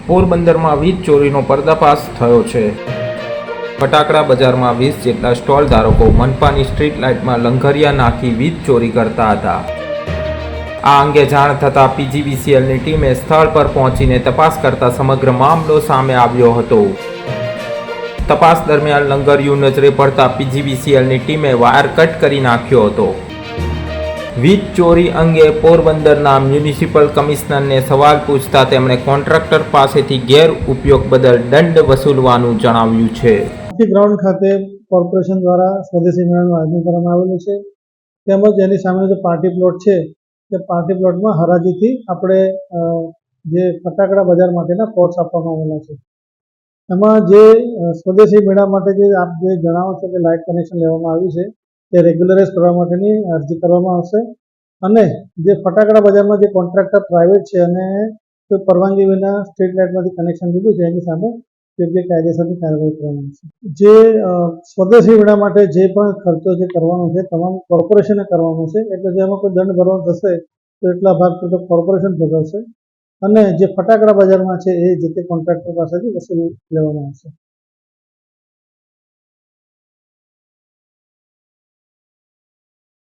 પોરબંદરમાં વીજ ચોરીનો પર્દાફાશ થયો છે। ફટાકડા બજારમાં 20 જેટલા સ્ટોલ ધારકો મનપાની સ્ટ્રીટ લાઇટમાં લંગરિયા નાખી વીજ ચોરી કરતા હતા। આ અંગે જાણ થતાં પીજીવીસીએલની ટીમે સ્થળ પર પહોંચીને તપાસ કરતા સમગ્ર મામલો સામે આવ્યો હતો। તપાસ દરમિયાન લંગરિયું નજરે પડતા પીજીવીસીએલની ટીમે વાયર કટ કરી નાખ્યો હતો। વીજ ચોરી અંગે પોરબંદરના મ્યુનિસિપલ કમિશનરને સવાલ પૂછતા તેમણે કોન્ટ્રાક્ટર પાસેથી ગેરઉપયોગ બદલ દંડ વસૂલવાનું જણાવ્યું છે। ગ્રાઉન્ડ ખાતે કોર્પોરેશન દ્વારા સ્વદેશી મેળાનું આયોજન કરવામાં આવેલું છે, તેમજ એની સામે જે પાર્ટી પ્લોટ છે તે પાર્ટી પ્લોટમાં હરાજીથી આપણે જે ફટાકડા બજાર માટેના પોર્ટ્સ આપવામાં આવેલા છે। એમાં જે સ્વદેશી મેળા માટે જે આપ જે જણાવો છો કે લાઇટ કનેક્શન લેવામાં આવ્યું છે તે રેગ્યુલરાઇઝ કરવા માટેની અરજી કરવામાં આવશે અને જે ફટાકડા બજારમાં જે કોન્ટ્રાક્ટર પ્રાઇવેટ છે અને કોઈ પરવાનગી વિના સ્ટ્રીટ લાઇટમાંથી કનેક્શન લીધું છે એની સામે યોગ્ય કાયદેસરની કાર્યવાહી કરવામાં આવશે। જે સ્વદેશી મેળા માટે જે પણ ખર્ચો જે કરવાનો છે તમામ કોર્પોરેશને કરવાનો છે, એટલે જેમાં કોઈ દંડ ભરવાનો થશે તો એટલા ભાગ તો કોર્પોરેશન ભોગવશે અને જે ફટાકડા બજારમાં છે એ જે તે કોન્ટ્રાક્ટર પાસેથી વસૂલી લેવામાં આવશે।